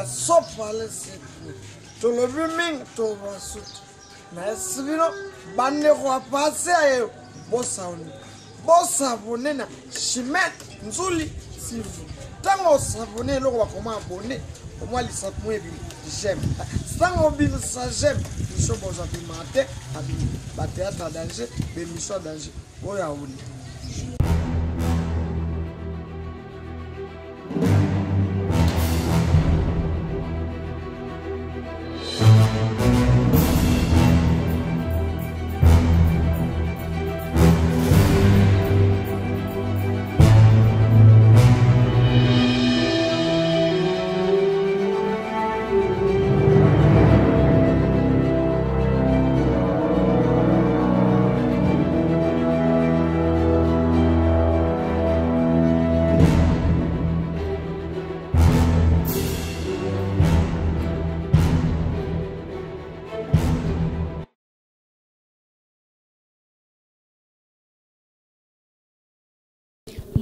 sauf à laisser tout le biming, tout va sout. Mais si vous n'avez pas passé à eux, vous abonnez na chimette, nzuli, si vous. Tant que vous abonnez, vous comment abonner, au moins les sapoués, j'aime. Tant que vous j'aime, nous sommes aux abîmatés, à théâtre à danger, mais nous sommes à danger. Oui, à vous.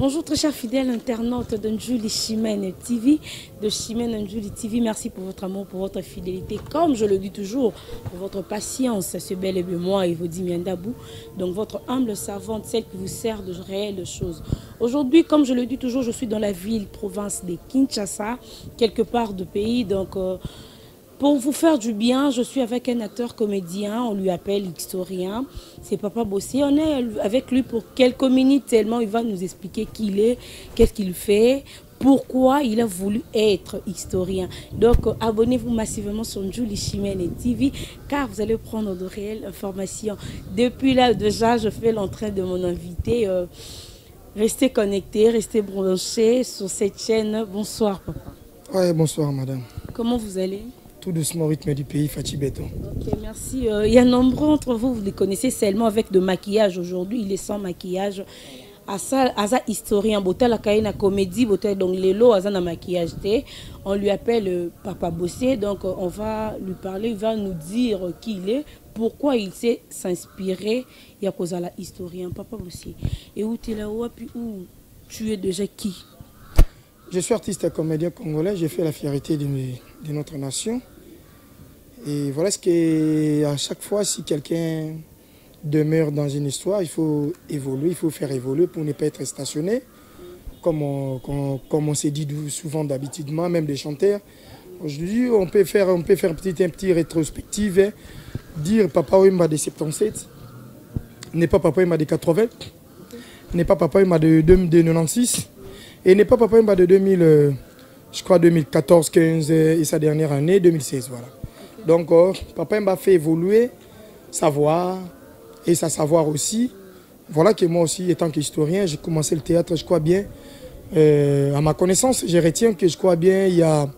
Bonjour très chers fidèles internautes de Ndjouli Chimène TV, de Chimène Ndjouli TV. Merci pour votre amour, pour votre fidélité. Comme je le dis toujours, pour votre patience, c'est bel et bien moi et vous Miandabou. Donc votre humble servante, celle qui vous sert de réelles choses. Aujourd'hui, comme je le dis toujours, je suis dans la ville, province de Kinshasa, quelque part du pays. Donc pour vous faire du bien, je suis avec un acteur comédien, on lui appelle historien, c'est Papa Bossé. On est avec lui pour quelques minutes tellement il va nous expliquer qui il est, qu'est-ce qu'il fait, pourquoi il a voulu être historien. Donc abonnez-vous massivement sur Ndjouli Chimène TV car vous allez prendre de réelles informations. Depuis là déjà, je fais l'entrain de mon invité. Restez connectés, restez branchés sur cette chaîne. Bonsoir Papa. Oui, bonsoir madame. Comment vous allez? Tout doucement au rythme du pays, Fatih Béton. Ok, merci. Il y a nombreux d'entre vous, vous les connaissez seulement avec de maquillage. Aujourd'hui, il est sans maquillage. Asa historien, botel la kaina comédie, botel donc les lots asa na maquillage. On lui appelle Papa Bossé, donc on va lui parler, il va nous dire qui il est, pourquoi il s'est s'inspiré. Il y a cause à la historien, Papa Bossé. Et où tu es là, où tu es déjà qui? Je suis artiste et comédien congolais, j'ai fait la fierté de notre nation. Et voilà ce que, à chaque fois, si quelqu'un demeure dans une histoire, il faut évoluer, il faut faire évoluer pour ne pas être stationné. Comme on s'est dit souvent d'habitude, même des chanteurs. Aujourd'hui, on peut faire un petit rétrospective, hein, dire Papa Wimba de 77, n'est pas Papa Wimba de 80, n'est pas Papa Wimba de 96. Et n'est pas Papa Wimba de 2000, je crois 2014, 15 et sa dernière année, 2016. Voilà. Donc, Papa Wimba fait évoluer sa voix et sa savoir aussi. Voilà que moi aussi, étant qu'historien, j'ai commencé le théâtre, je crois bien. À ma connaissance, je retiens que je crois bien, il y a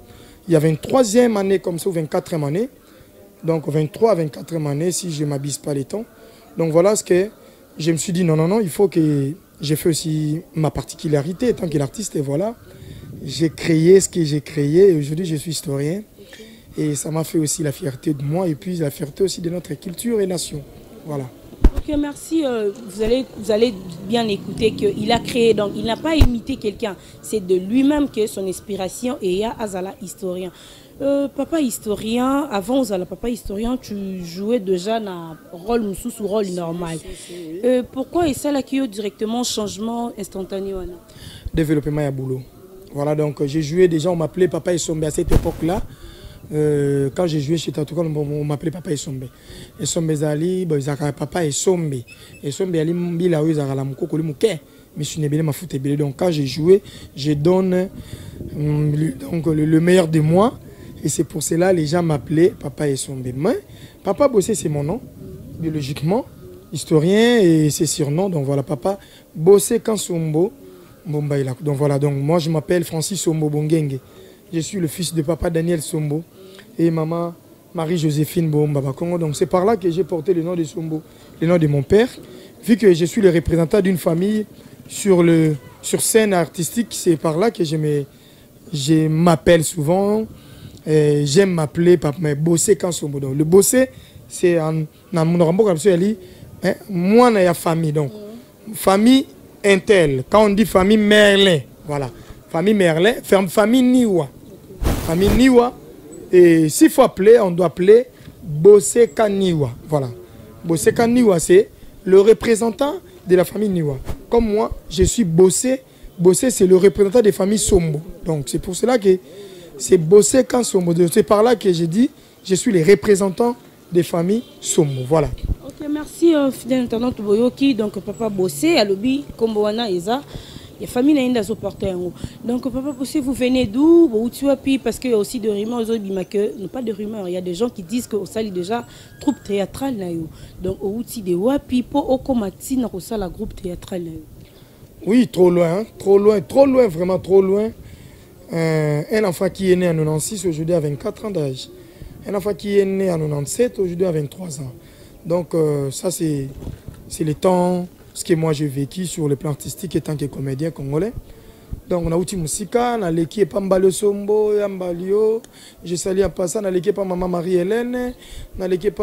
23e année comme ça, ou 24e année. Donc, 23 à 24e année, si je ne m'abuse pas les temps. Donc, voilà ce que je me suis dit, non, il faut que... J'ai fait aussi ma particularité étant que l'artiste, et voilà, j'ai créé ce que j'ai créé et aujourd'hui je suis historien et ça m'a fait aussi la fierté de moi et puis la fierté aussi de notre culture et nation. Voilà. Ok, merci. Vous allez bien écouter qu'il a créé, donc il n'a pas imité quelqu'un, c'est de lui-même que son inspiration et il y a Azala historien. Papa historien, avant Azala Papa historien, tu jouais déjà un rôle sous rôle normal. Pourquoi est ça là qui a directement changement instantané? Développement et boulot. Voilà, donc j'ai joué déjà, on m'appelait Papa Essombe à cette époque-là. Quand j'ai joué chez Tatoukan, on m'appelait Papa Essombe. Essombe Zali, Papa Essombe. Essombe Ali Mbila Uzarala Mukoko Limuke. Mais je suis né ma foot. Donc quand j'ai joué, je donne donc, le meilleur de moi. Et c'est pour cela que les gens m'appelaient Papa Essombe. Mais Papa Bossé, c'est mon nom, biologiquement, historien et c'est surnom. Donc voilà, Papa Bossé Kansombo. Donc voilà, donc moi je m'appelle Francis Sombo Bongenge. Je suis le fils de Papa Daniel Sombo et maman Marie-Joséphine Bomba Congo. Donc c'est par là que j'ai porté le nom de Sombo, le nom de mon père. Vu que je suis le représentant d'une famille sur scène artistique, c'est par là que je m'appelle souvent. J'aime m'appeler Papa Bossé Kansombo. Donc le Bossé, c'est un mon comme ça, moi na famille. Donc famille Intel. Quand on dit famille Merlin, voilà. Famille Merlin, famille Niwa. famille Niwa. Et s'il faut appeler, on doit appeler Boseka Niwa. Voilà. Boseka Niwa, c'est le représentant de la famille Niwa. Comme moi, je suis Bossé. Bossé, c'est le représentant des familles Sombo. Donc, c'est pour cela que c'est Boseka Sombo. C'est par là que j'ai dit, je suis le représentant des familles Sombo. Voilà. Ok, merci, fidèle internaute Boyoki. Donc, papa Bossé, Alobi, Komboana, Eza. Il y a famille qui sont portée. Donc, papa Bossé, vous venez d'où? Parce qu'il y a aussi des rumeurs, non pas de rumeurs, il y a des gens qui disent qu'au Sali déjà troupe théâtrale. Donc, au outil de Wapi, pour Okomati, dans la groupe théâtrale. Oui, trop loin, vraiment trop loin. Un enfant qui est né en 96, aujourd'hui a 24 ans d'âge. Un enfant qui est né en 97, aujourd'hui a 23 ans. Donc, ça, c'est le temps. Ce que moi j'ai vécu sur le plan artistique étant que comédien congolais. Donc on a outil musika, on a l'équipe Pambalo Sombo, Yambalio, je salue en passant, on a l'équipe Maman Marie-Hélène, on a l'équipe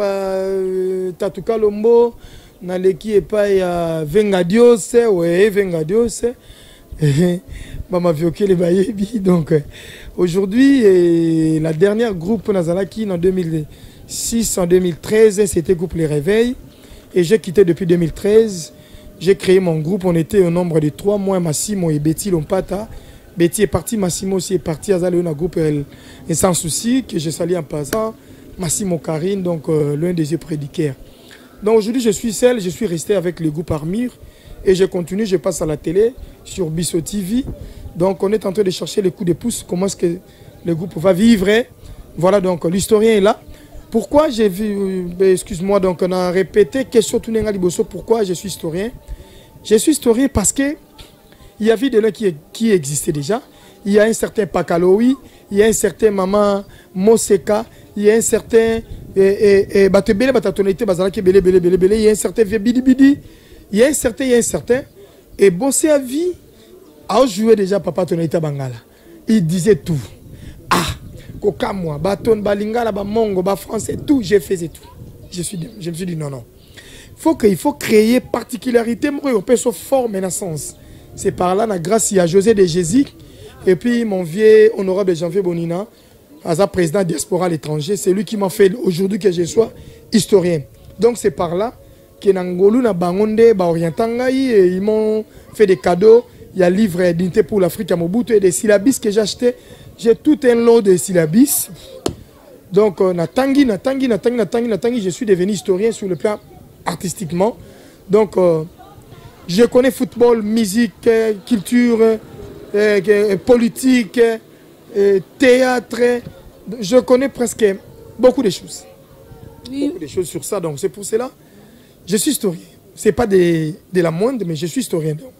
Tatuka Lombo, on a l'équipe Vengadios, ouais, Vengadios, Maman Vioke les Bayebi. Donc aujourd'hui, la dernière groupe Nazalaki en 2006, en 2013, c'était groupe Les Réveils. Et j'ai quitté depuis 2013. J'ai créé mon groupe, on était au nombre de 3 mois, Massimo et Betty Lompata. Betty est parti, Massimo aussi est parti, Azalé un groupe et sans souci, que je salue en passant. Massimo Karine, donc l'un des yeux prédicaires. Donc aujourd'hui je suis seul, je suis resté avec le groupe Armure et je continue, je passe à la télé sur Bisso TV. Donc on est en train de chercher les coups de pouce, comment est-ce que le groupe va vivre. Voilà, donc l'historien est là. Pourquoi j'ai vu, excuse-moi, donc on a répété question Tunenga Liboso, pourquoi je suis historien? Je suis historien parce que il y avait des gens qui existaient déjà. Il y a un certain Pakaloui, il y a un certain Maman Moseka, il y a un certain Batebele Batatonete Bazalaki Bele Bele Bele Bele, il y a un certain Bidi Bidi, il y a un certain, et Bossé à vie a joué déjà Papa Tonete Bangala. Il disait tout. Kokamwa, Baton, Balingala, Mongo, français, tout, j'ai fait tout. Je me suis dit non. Il faut créer particularité, on peut se former dans sens. C'est par là, grâce à José de Jésus, et puis mon vieux honorable Jean-Pierre Bonina, président diaspora à l'étranger, c'est lui qui m'a fait aujourd'hui que je sois historien. Donc c'est par là que Nangolu, Bangonde, Orientangaï, ils m'ont fait des cadeaux. Il y a livre d'unité pour l'Afrique à Mobutu et des syllabis que j'ai achetés. J'ai tout un lot de syllabis. Donc, Natangi, je suis devenu historien sur le plan artistiquement. Donc, je connais football, musique, culture, politique, théâtre. Je connais presque beaucoup de choses. Oui. Beaucoup de choses sur ça. Donc, c'est pour cela je suis historien. Ce n'est pas de la moindre, mais je suis historien. Donc,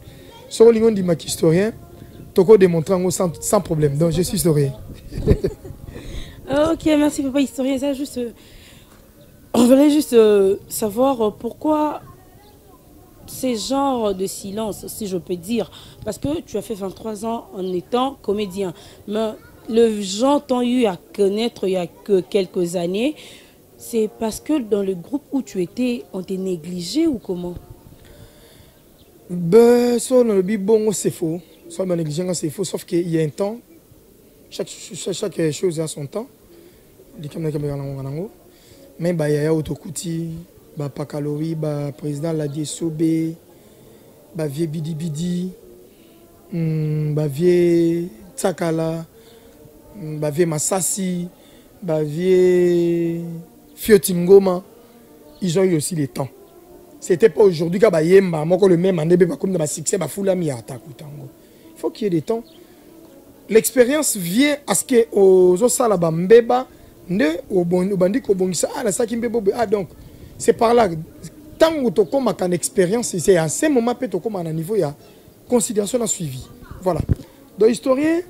sur le niveau de ma historien, Toko démontre sans problème. Donc je suis historien. Ok, merci papa historien. Ça, juste, on voulait juste savoir pourquoi ces genres de silence, si je peux dire. Parce que tu as fait 23 ans en étant comédien. Mais les gens t'ont eu à connaître il y a que quelques années. C'est parce que dans le groupe où tu étais, on t'a négligé ou comment? Ben, ça, bon, c'est faux. Soit ma négligence, c'est faux, sauf qu'il y a un temps. Chaque chose a son temps. Mais il y a Autokouti, Pakaloui, président Ladié Sobé, vieux Bidi Bidi, vieux Tsakala, vieux Massassi, vieux Fiotingoma. Ils ont eu aussi le temps. C'était pas aujourd'hui qu'il y a le même année, comme dans le succès, il faut qu'il y ait des temps. L'expérience vient à ce que aux Osalaba Mbeba, donc c'est par là. Tant que tu as une expérience, c'est à ce moment que tu as un niveau, il y a considération suivi. Voilà. Donc, historien,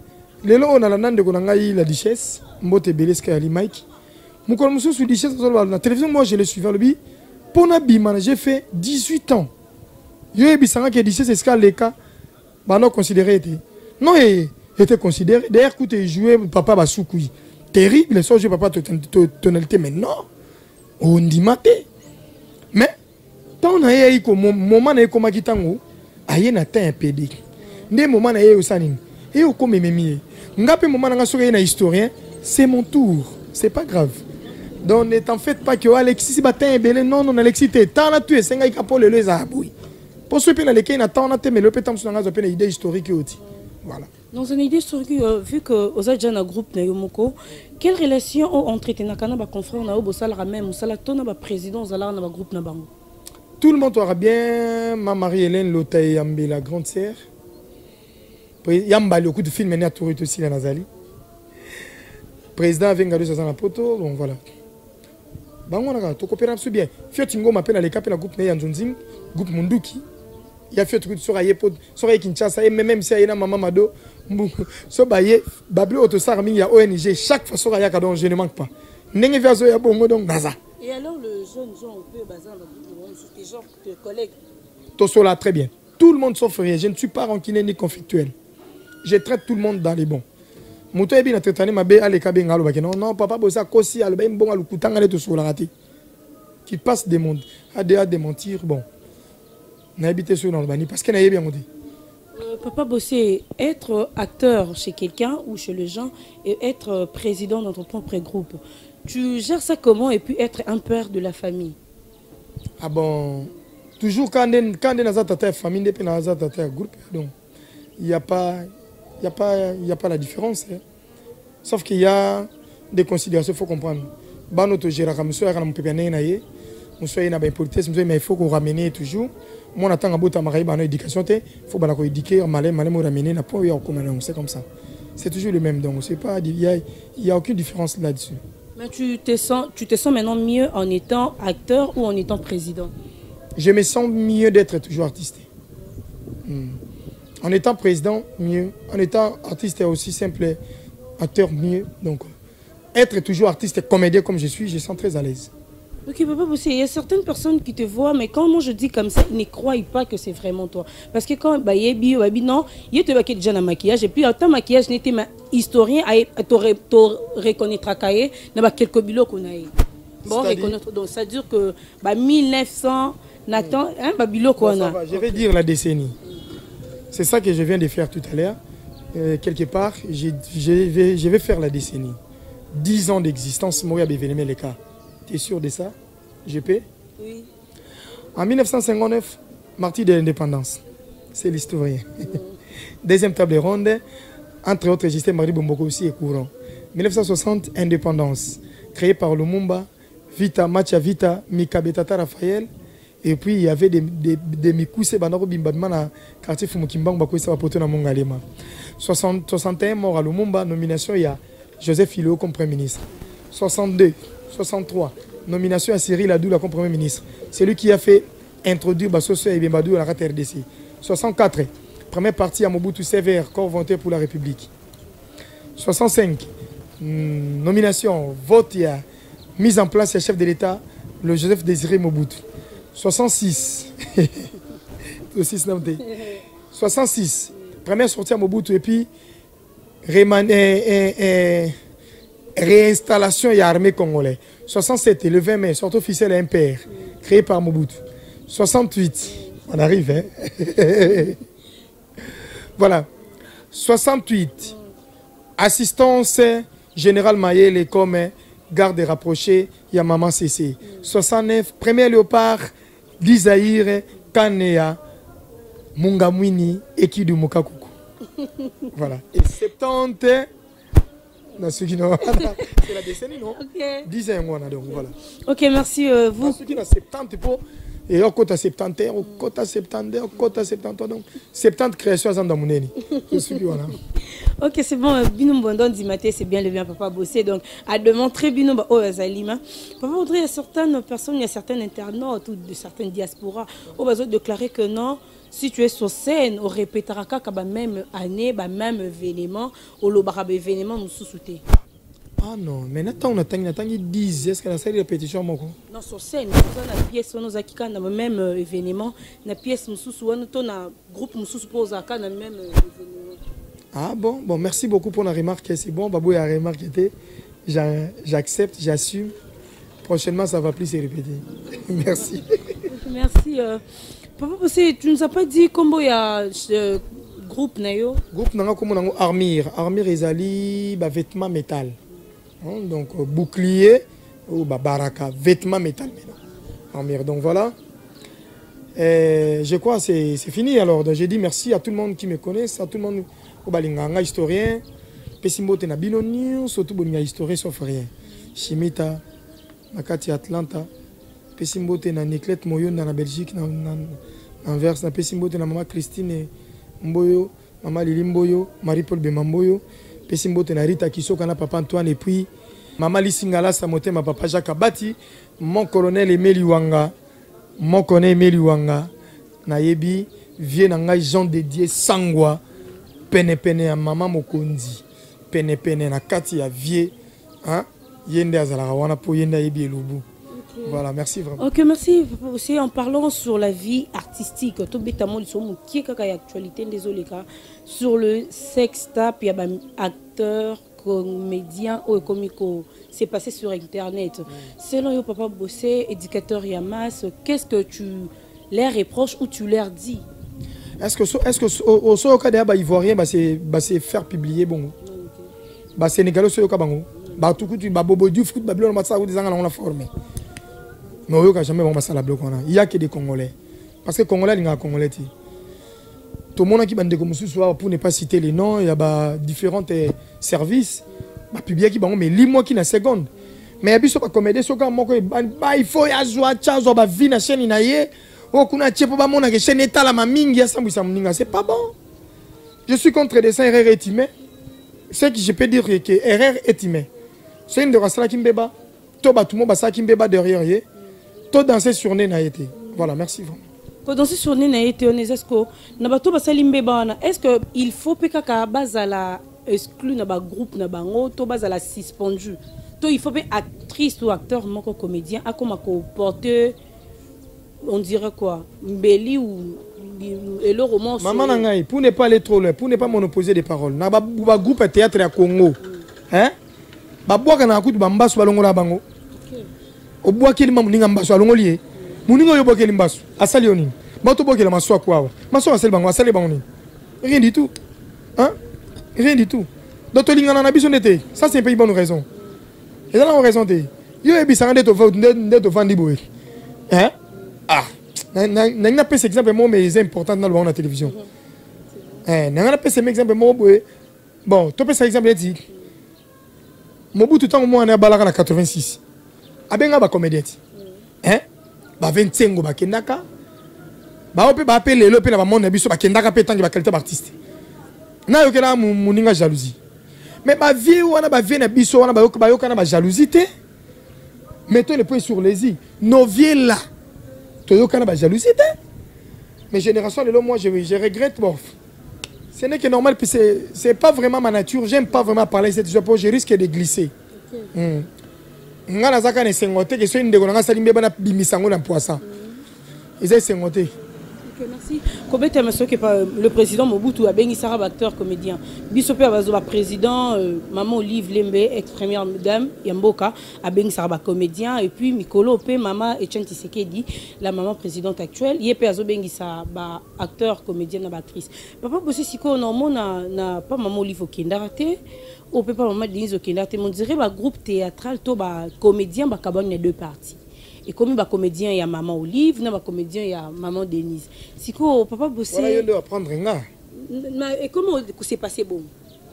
on a la duchesse, Mbote Beleska Ali Mike. La télévision, moi je l'ai suivi. J'ai fait 18 ans. Je suis dit c'est ce que les cas non considéré. Non, il était considéré. D'ailleurs, quand tu jouais, papa va soukoui. Terrible, les soins, je papa tonalité, mais non. On dit maté. Mais, tant on a eu un moment, on a eu comme un tango, il y a un PD. Des moments, on a eu un sanin. Et on comme mémé. On a un moment, on a un historien. c'est mon tour. C'est pas grave. Donc ne t'en faites pas que Alexis si batin est belé. Non, non, Alexis, t'es tant à tuer. C'est un gars qui a pas le les abouis. Pour ceux qui ont les tant à mais le pétam sur un une idée historique aussi. Voilà. Dans une idée historique, vu que aux agents un groupe Nayomoko, quelle relation ont entretenu Kana confrère na Obosal Ramem ou Salatona ba président Zala na groupe na bango? Tout le monde aura bien. Ma Marie-Hélène Lotaï Yambe, la grande sœur. Yamba, le coup de film est à Tourit aussi, la Nazali. Président Vengado Sazana Poto, donc voilà. Bangonaka, tu coopères bien. Fiotingo m'appelle à l'écap, la groupe Neyanzonzing, groupe Munduki. Il y a fait tout sur Ayepod, sur Kinshasa, et même si il y a Maman Mado, so baye, Bablo Otosarmi, il y a ONG, chaque fois sur Ayakadon, je ne manque pas. N'est pas à bon mot donc Gaza. Et alors le jeune Jean, on peut baser dans genre de collègues. Tosso là, très bien. Tout le monde sauf rien. Je ne suis pas rancunier ni conflictuel. Je traite tout le monde dans les bons. Mouto ebi na traité ma bé ale kabe ngalo bakeno non papa bossa kosi alo ben bon alu kutanga le to sur la raté. Qui passe des mondes à démentir bon. Na habité sur dans le bani parce que na bien dit. Papa Bossé, être acteur chez quelqu'un ou chez les gens et être président dans ton propre groupe, tu gères ça comment et puis être un père de la famille? Ah bon, toujours quand on a ta famille, on a ta groupe, donc il n'y a pas la différence. Hein. Sauf qu'il y a des considérations, il faut comprendre. Bah notre gérard, monsieur, quand on peut bien naître, monsieur, il a bien politesse, mais il faut qu'on ramène toujours. Moi, on attend à bout à marier, bah éducation, il faut qu'on éduquer, malin, ramener, n'a pas eu à commander, c'est comme ça. C'est toujours le même, donc c'est pas, il y a aucune différence là-dessus. Mais tu te sens maintenant mieux en étant acteur ou en étant président? Je me sens mieux d'être toujours artiste. En étant président, mieux. En étant artiste aussi simple, acteur, mieux. Donc, être toujours artiste et comédien comme je suis, je sens très à l'aise. Ok, papa, il y a certaines personnes qui te voient, mais quand moi je dis comme ça, ils ne croient pas que c'est vraiment toi. Parce que quand il y a non, il y a déjà un maquillage, et puis en tant maquillage, n'était ma historien, tu reconnaîtra qu'il y a quelques bilots qu'on a. Bon, donc ça dure que 1900, Nathan, un bilot qu'on a. Je vais dire la décennie. C'est ça que je viens de faire tout à l'heure. Quelque part, je vais faire la décennie. 10 ans d'existence, moi, je vais les cas. Tu es sûr de ça? GP? Oui. En 1959, martyr de l'indépendance. C'est l'historien. Deuxième table ronde, entre autres, Justin Marie Bomboko aussi est courant. 1960, indépendance. Créée par Lumumba, Vita, Macha Vita, Mika Betata Raphaël. Et puis il y avait des Mikousse Banaro Bimbadman à quartier Fumukimbang, Bakoisa Wapoto na Mongalema. 61 morts à Lumumba, nomination, il y a Joseph Hilo comme Premier ministre. 62, 63, nomination à Cyril Adoula comme Premier ministre. C'est lui qui a fait introduire Bassoso et Bimbadou à la RDC. 64, première partie à Mobutu Sévère, corps volontaire pour la République. 65, nomination, vote, il y a mise en place, le chef de l'État, le Joseph Désiré Mobutu. 66, 66, première sortie à Mobutu et puis réinstallation et armée congolaise. 67, le 20 mai, sortie officielle à MPR, créée par Mobutu. 68, on arrive, hein? Voilà. 68, assistance général Mayele comme garde rapproché, Yamama CC. 69, premier léopard, Dizaïre, Kanea, Mungamwini, Eki du Mukakuku. Voilà. Et 70, c'est la décennie, non? Okay. 10 ans, donc voilà. Ok, merci vous. Ceux qui ont 70 pour. Et au côté 70, au côté 70, au côté 70, donc 70 créations à Zandamouneni. Voilà. Ok, c'est bon. Binom Bondon Dimate, c'est bien le bien papa bosser. Donc, à démontrer Binom Azalima. Papa, il y a certaines personnes, il y a certains internautes ou de certaines diasporas, on va déclarer que non, si tu es sur scène, on répétera qu'à la même année, même événement, au lobarabe événement, nous sous-souter. Ah non, mais on attend 10, est-ce que la série de répétition mon non, sur scène, on a une pièce, on a qui dans le même événement, une pièce, on a un groupe, on a dans le même événement. Ah bon, merci beaucoup pour la remarque, c'est bon, Babou a remarqué, j'accepte, j'assume. Prochainement, ça va plus se répéter. Merci. Merci. Papa, tu ne nous as pas dit comment il y a groupe Nayo? Groupe Nayo, comme on a Armir. Armir, ils allaient vêtements métal. Donc bouclier ou baraka, vêtements métal. Donc voilà. Je crois que c'est fini alors. Donc j'ai dit merci à tout le monde qui me connaît, à tout le monde au balinganga historien. Pessimbote na binoni, surtout boninga historien sauf rien. Chimita, Makati Atlanta. Pessimbote na Niclette Moyo na Belgique na Anvers na Pessimbote na maman Christine Mboyo, maman Lili Mboyo, Marie-Paul Bemamboyo. Pessimbote na Rita Kisoka na papa Antoine et puis maman Lissingala Samote ma papa Jacques Abati, mon colonel Emeli Wanga. Mon connaît Meliwanga na yebi vie na ngai Jean dédié sangwa pene pene ya maman mokonzi pene pene na kati ya vie hein yende azala wana po yende yebi elubu. Voilà, merci vraiment. OK, merci aussi en parlant sur la vie artistique. To betamo so mu ki kaka ya actualité désolé ka sur le sex tape ya ba acteur comédien ou comico, c'est passé sur internet. Selon yo papa Bossé, éducateur Yamas, qu'est-ce que tu leur reproches ou tu leur dis? Est-ce que au cas de ivoirien c'est faire publier bon. Bah sénégalais so yo ka bango. Bah tout coup tu ba bobo du foot babylone matsa ou des angala on la formé. Mais yo ka jamais bon masala bloc on a. Il y a que des Congolais. Parce que Congolais linga Congolais ti. Tout le monde qui bande comme ça pour ne pas citer les noms, il y a différents services. Bah publier qui mais lis-moi qui na seconde. Mais il y a pas comédie so quand moko il faut ya joie chazo ba vie na chaîne na ye. O kuna tchepo ba mona que chaîne état la mamingi ya sambuisa mninga, c'est pas bon. Je suis contre des erreurs étimées. Ce que je peux dire que erreur étimée. C'est une de rasala kimbeba. To ba tout le monde ba sa kimbeba derrière ye. To danser sur né na été. Voilà, merci vraiment. Pour danser sur né na été est-ce que il faut que bazala exclu na ba groupe na bango to bazala suspendu. To il faut que actrice ou acteur moko comédien a comme porter on dirait quoi mbeli ou et le roman maman nangai pour ne pas aller trop loin, pour ne pas monopoliser des paroles. Na ba groupe théâtre à Congo. Hein? Ba boka na kutu ba mbasu balongo la bango. OK. O boka ki mamu ninga mbasu alongo lié. Muningo yo boka mbasu asali oni. Bato boka la maso quoi. Maso asali bango ni. Rien du tout. Hein? Rien du tout. D'autres lignes en abisso n'était. Ça c'est un pays bonne raison. Et là on raison de. Yo ebi sangande to vandi boy. Hein? Ah. N'a pas cet exemple moi mais c'est important dans la télévision. N'a pas cet exemple moi boy. Bon, tu peux cet exemple dit. Mobutu temps moi on est balaka na 86. Abenga ba comédien. Hein? Ba 25 ba kendaka. Ba ope ba appeler le pe na ba monde biso ba kendaka pe tangi ba qualité d'artiste. Na yo kela muninga jalousie. Mais ba vie wana ba vie na biso wana ba yoka na ba jalousie te. Mettons le point sur les i. Nos vies là. To yoka na ba jalousie te. Mais génération de l'homme moi je regrette bon. Ce n'est que normal puis c'est pas vraiment ma nature, j'aime pas vraiment parler cette chose je risque de glisser. Ngana zaka ne sengote que so ndeko nga salimbe bana bimisango na poisson. Ils ont sengote. OK, merci. Kobete masoke le président Mobutu a bengi sara acteur comédien. Bisope abazoba président maman Olive Lembe ex-première dame Yamboka a bengi sara comédien et puis Mikolo pe maman Etienne Tshisekedi la maman présidente actuelle yepe azo bengi sa ba acteur comédien na ba actrice. Papa Bossé siko normona na pas maman Olive Okendarte ou peut pas maman Denise Okendarte on dirait ba groupe théâtral to ba comédien ba kabane les deux parties. Et comme il y a comédien, il y a maman Olive, il y a comédien, il y a maman Denise. Si papa Bossé. Voilà, il doit apprendre un. Et comment c'est passé bon?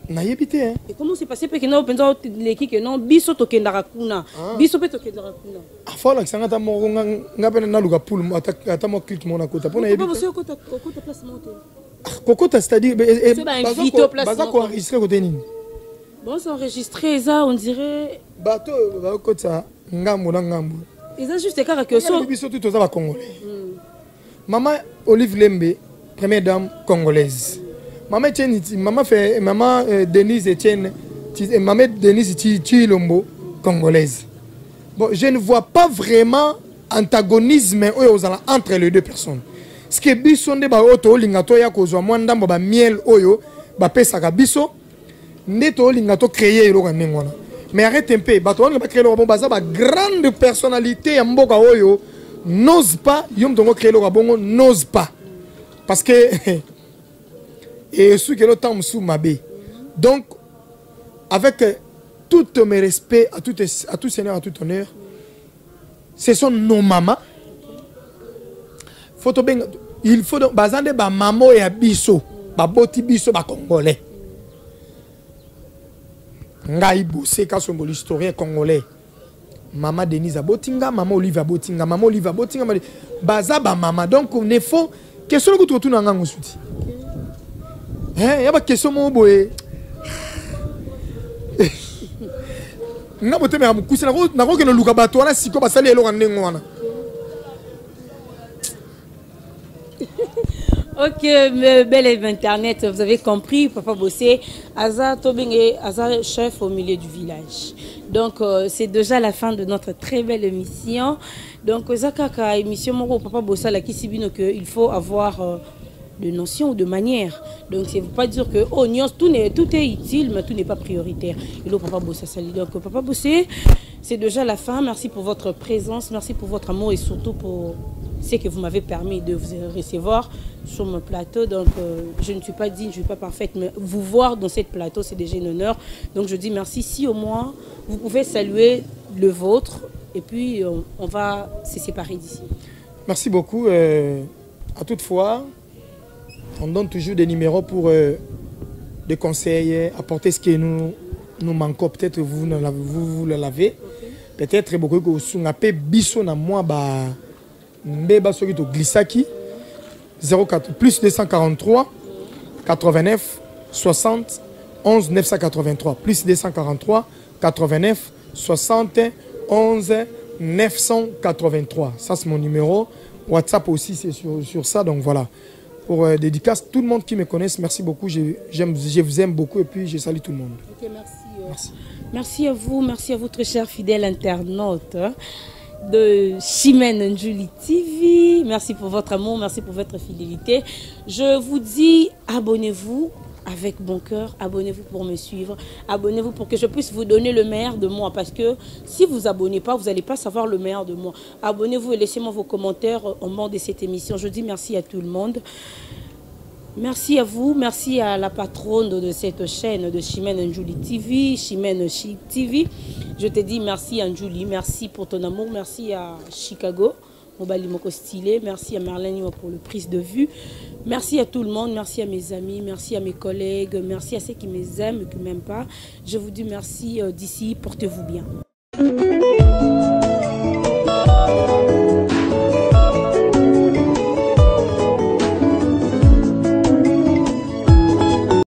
Na yebité hein. Et comment c'est passé parce que non penza l'équipe que non biso to kendara kuna. Biso pe to kendara kuna. Afola sangata mo ngapena na luka pool ata mo click mo na kota pona yebité. Papa Bossé kota place monté. Kokota c'est-à-dire baza ko enregistrer côté nini? Bon c'est enregistré ça on dirait bato ba kota ngambo na ngambo. Ils ont juste car que so biso tout ça va congolais. Maman Olive Lembe, première dame congolaise. Maman Etienne, maman Denise Etienne, maman Denise Chilombo congolaise. Bon, je ne vois pas vraiment antagonisme entre les deux personnes. Ce que biso nde ba auto lingato ya kozwa mwanda mbo ba miel oyo ba pesa ka biso ndeto lingato créer lo ngwana. Mais arrête un peu, bato on va créer le baza ba grande personnalité ya mboka oyo n'ose pas yom dongo créer le bongo n'ose pas parce que et ce que le temps sous mabé. Donc avec tout mes respects, à tout seigneur, à tout honneur, ce sont nos mamans. Il faut donc bazande ba maman et abisso, ba boti biso ba congolais. Ngai bossé ka sombo l'historien congolais. Maman Denise Abotinga, maman Olive Abotinga, maman Olive Abotinga, baza ba maman. Donc il faut question que tu retournes en gang souti. Hein, y a pas question mon boy. Nga bote me amukusi na ko ke no luka bato wana siko basali elo ndengo wana. Ok, bel internet, vous avez compris, Papa Bossé, Aza Tobenge, Aza chef au milieu du village. Donc c'est déjà la fin de notre très belle émission. Donc Zakaka émission Moro Papa Bossé la Kisibino que il faut avoir de notions ou de manières. Donc ça ne veut pas dire que oh, tout est utile, mais tout n'est pas prioritaire. Et là, Papa Bossé sali. Donc Papa Bossé, c'est déjà la fin. Merci pour votre présence, merci pour votre amour et surtout pour ce que vous m'avez permis de vous recevoir sur mon plateau. Donc je ne suis pas digne, je ne suis pas parfaite, mais vous voir dans cette plateau, c'est déjà un honneur. Donc je dis merci. Si au moins vous pouvez saluer le vôtre et puis on va se séparer d'ici. Merci beaucoup. À toute fois, on donne toujours des numéros pour des conseils, apporter ce que nous manquons. Peut-être vous le l'avez. Peut-être beaucoup que vous avez biso na moi ba mbeba soki to glissaki 04 plus 243 89 60 11 983 plus 243 89 60 11 983. Ça c'est mon numéro. WhatsApp aussi c'est sur ça. Donc voilà. Pour dédicace, tout le monde qui me connaisse, merci beaucoup. Je vous aime beaucoup et puis je salue tout le monde. Okay, merci. Merci à vous très chers fidèles internautes de Chimène Njuli TV. Merci pour votre amour, merci pour votre fidélité. Je vous dis abonnez-vous avec bon cœur, abonnez-vous pour me suivre, abonnez-vous pour que je puisse vous donner le meilleur de moi, parce que si vous abonnez pas, vous n'allez pas savoir le meilleur de moi. Abonnez-vous et laissez-moi vos commentaires au moment de cette émission. Je dis merci à tout le monde. Merci à vous, merci à la patronne de cette chaîne de Chimène Njuli TV, Chimène Chi TV. Je te dis merci Njuli, merci pour ton amour, merci à Chicago, Mobali Moko Stylé, merci à Merlin pour le prise de vue. Merci à tout le monde, merci à mes amis, merci à mes collègues, merci à ceux qui m'aiment et qui ne m'aiment pas. Je vous dis merci d'ici, portez-vous bien.